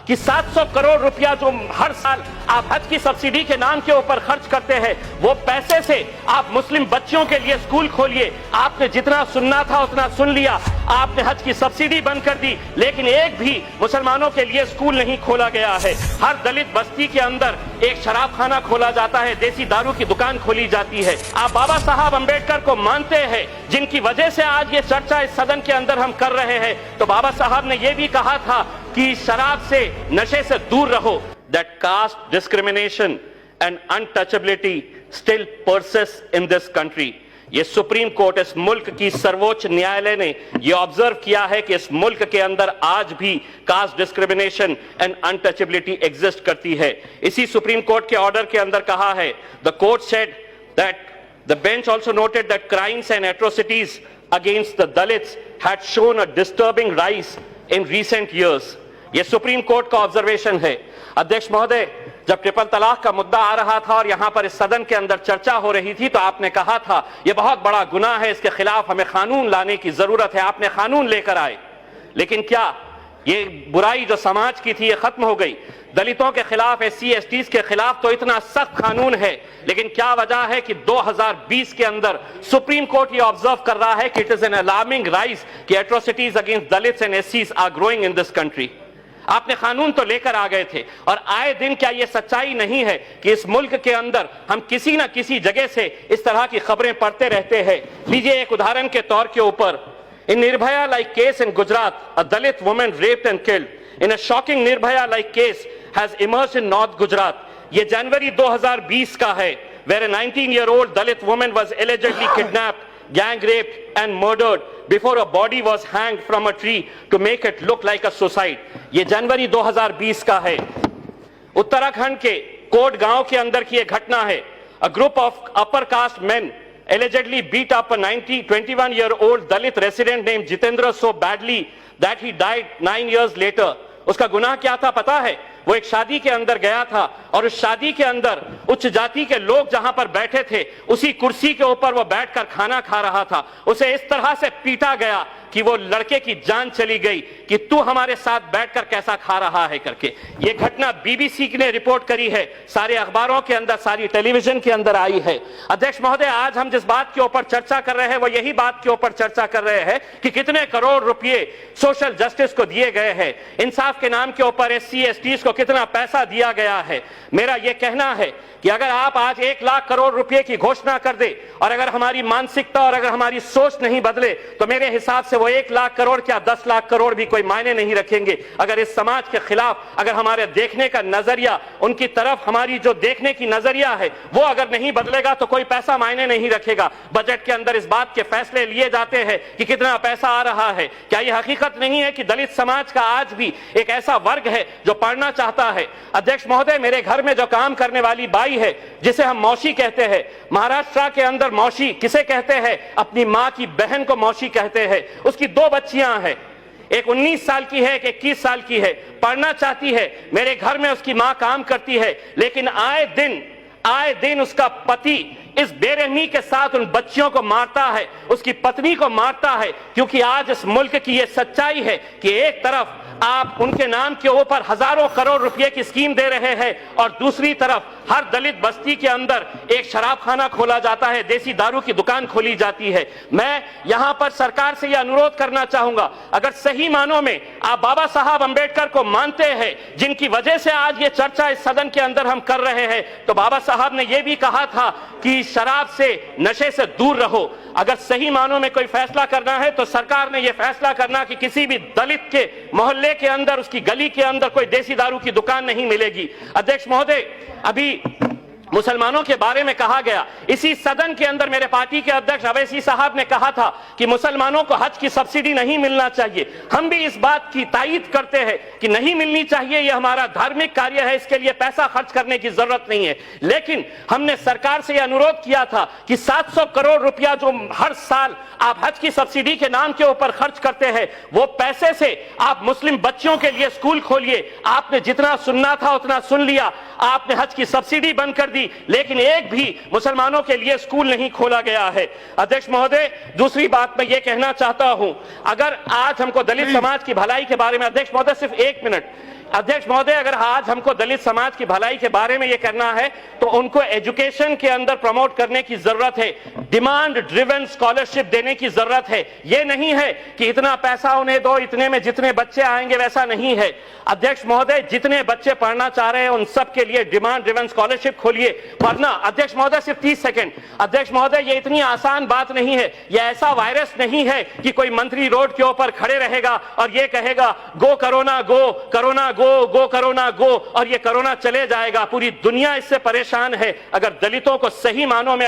कि 700 करोड़ रुपया जो हर साल आप हज की सब्सिडी के नाम के ऊपर खर्च करते हैं, वो पैसे से आप मुस्लिम बच्चियों के लिए स्कूल खोलिए। आपने जितना सुनना था उतना सुन लिया, आपने हज की सब्सिडी बंद कर दी, लेकिन एक भी मुसलमानों के लिए स्कूल नहीं खोला गया है। हर दलित बस्ती के अंदर एक शराब खाना खोला जाता है, देसी दारू की दुकान खोली जाती है। आप बाबा साहब अंबेडकर को मानते हैं, जिनकी वजह से आज ये चर्चा इस सदन के अंदर हम कर रहे हैं। तो बाबा साहब ने यह भी कहा था कि शराब से, नशे से दूर रहो। That caste discrimination and untouchability still persist in this country. ये सुप्रीम कोर्ट, इस मुल्क की सर्वोच्च न्यायालय ने यह ऑब्जर्व किया है कि इस मुल्क के अंदर आज भी caste discrimination and untouchability exist करती है। इसी सुप्रीम कोर्ट के ऑर्डर के अंदर कहा है, the court said that the bench also noted that crimes and atrocities against the Dalits had shown a disturbing rise in recent years. ये supreme court का ऑब्जर्वेशन है। अध्यक्ष महोदय, जब ट्रिपल तलाक का मुद्दा आ रहा था और यहां पर इस सदन के अंदर चर्चा हो रही थी, तो आपने कहा था यह बहुत बड़ा गुनाह है, इसके खिलाफ हमें कानून लाने की जरूरत है। आपने कानून लेकर आए, लेकिन क्या ये बुराई जो समाज की थी ये खत्म हो गई? दलितों के खिलाफ, SC STs के खिलाफ तो इतना सख्त कानून है, लेकिन क्या वजह है कि 2020 के अंदर सुप्रीम कोर्ट ये ऑब्जर्व कर रहा है कि it is an alarming rise कि atrocities against Dalits and SCs are growing in this country. आपने कानून तो लेकर आ गए थे, और आए दिन क्या यह सच्चाई नहीं है कि इस मुल्क के अंदर हम किसी न किसी जगह से इस तरह की खबरें पढ़ते रहते हैं? लीजिए एक उदाहरण के तौर के ऊपर, in Nirbhaya like case in Gujarat, a Dalit woman raped and killed. In a shocking Nirbhaya like case has emerged in North Gujarat. ये जनवरी 2020 का है, where a 19-year-old Dalit woman was allegedly kidnapped, gang raped and murdered before a body was hanged from a tree to make it look like a suicide. ये जनवरी 2020 का है। उत्तराखंड के coat गांव के अंदर की एक घटना है। A group of upper caste men allegedly beat up a 21-year-old Dalit resident named Jitendra so badly that he died 9 years later. उसका गुनाह क्या था पता है? वो एक शादी के अंदर गया था, और उस शादी के अंदर उच्च जाति के लोग जहां पर बैठे थे, उसी कुर्सी के ऊपर वो बैठकर खाना खा रहा था। उसे इस तरह से पीटा गया कि वो लड़के की जान चली गई कि तू हमारे साथ बैठकर कैसा खा रहा है करके। ये घटना BBC ने रिपोर्ट करी है, सारे अखबारों के अंदर, सारी टेलीविजन के अंदर आई है। अध्यक्ष महोदय, आज हम जिस बात के ऊपर चर्चा कर रहे हैं वो यही बात के ऊपर चर्चा कर रहे हैं कि कितने करोड़ रुपए सोशल जस्टिस को दिए गए हैं, इंसाफ के नाम के ऊपर SC STs को कितना पैसा दिया गया है। मेरा यह कहना है कि अगर आप आज 1 लाख करोड़ रुपए की घोषणा कर दे, और अगर हमारी मानसिकता और अगर हमारी सोच नहीं बदले, तो मेरे हिसाब से वो 1 लाख करोड़ क्या 10 लाख करोड़ भी कोई मायने नहीं रखेंगे। अगर इस समाज के खिलाफ, अगर हमारे देखने का नजरिया, उनकी तरफ हमारी जो देखने की नजरिया है वो अगर नहीं बदलेगा, तो कोई पैसा मायने नहीं रखेगा। बजट के अंदर इस बात के फैसले लिए जाते हैं कि कितना पैसा आ रहा है। क्या यह हकीकत नहीं है कि दलित समाज का आज भी एक ऐसा वर्ग है जो पढ़ना चाहता है? अध्यक्ष महोदय, मेरे घर में जो काम करने वाली बाई है, जिसे हम मौसी कहते हैं, महाराष्ट्र के अंदर मौसी किसे कहते हैं? अपनी मां की बहन को मौसी कहते हैं। उसकी 2 बच्चियां हैं, एक 19 साल की है, एक 21 साल की है, पढ़ना चाहती है। मेरे घर में उसकी मां काम करती है, लेकिन आए दिन उसका पति इस बेरहमी के साथ उन बच्चियों को मारता है, उसकी पत्नी को मारता है। क्योंकि आज इस मुल्क की यह सच्चाई है कि एक तरफ आप उनके नाम के ऊपर हजारों करोड़ रुपए की स्कीम दे रहे हैं, और दूसरी तरफ हर दलित बस्ती के अंदर एक शराब खाना खोला जाता है, देसी दारू की दुकान खोली जाती है। मैं यहां पर सरकार से यह अनुरोध करना चाहूंगा, अगर सही मानों में आप बाबा साहब अंबेडकर को मानते हैं, जिनकी वजह से आज ये चर्चा इस सदन के अंदर हम कर रहे हैं, तो बाबा साहब ने यह भी कहा था कि शराब से, नशे से दूर रहो। अगर सही मानों में कोई फैसला करना है, तो सरकार ने यह फैसला करना कि किसी भी दलित के मोहल्ले के अंदर, उसकी गली के अंदर कोई देसी दारू की दुकान नहीं मिलेगी। अध्यक्ष महोदय, अभी मुसलमानों के बारे में कहा गया, इसी सदन के अंदर मेरे पार्टी के अध्यक्ष अवैसी साहब ने कहा था कि मुसलमानों को हज की सब्सिडी नहीं मिलना चाहिए। हम भी इस बात की तायीद करते हैं कि नहीं मिलनी चाहिए, यह हमारा धार्मिक कार्य है, इसके लिए पैसा खर्च करने की जरूरत नहीं है। लेकिन हमने सरकार से यह अनुरोध किया था कि 700 करोड़ रुपया जो हर साल आप हज की सब्सिडी के नाम के ऊपर खर्च करते हैं, वो पैसे से आप मुस्लिम बच्चियों के लिए स्कूल खोलिए। आपने जितना सुनना था उतना सुन लिया, आपने हज की सब्सिडी बंद कर दी, लेकिन एक भी मुसलमानों के लिए स्कूल नहीं खोला गया है। अध्यक्ष महोदय, दूसरी बात मैं ये कहना चाहता हूं, अगर आज हमको दलित समाज की भलाई के बारे में, अध्यक्ष महोदय सिर्फ 1 मिनट, अध्यक्ष महोदय, अगर आज हमको दलित समाज की भलाई के बारे में ये करना है तो उनको एजुकेशन के अंदर प्रमोट करने की जरूरत है, डिमांड ड्रिवन स्कॉलरशिप देने की जरूरत है। ये नहीं है कि इतना पैसा उन्हें दो, इतने में जितने बच्चे आएंगे, वैसा नहीं है। अध्यक्ष महोदय, जितने बच्चे पढ़ना चाह रहे हैं उन सब के लिए डिमांड ड्रिवन स्कॉलरशिप खोलिए। वरना अध्यक्ष महोदय, सिर्फ 30 सेकंड। अध्यक्ष महोदय, ये इतनी आसान बात नहीं है, ये ऐसा वायरस नहीं है कि कोई मंत्री रोड के ऊपर खड़े रहेगा और ये कहेगा गो कोरोना गो, कोरोना गो, गो कोरोना गो, और ये कोरोना चले जाएगा। पूरी दुनिया इससे परेशान है। अगर दलितों को सही मानों में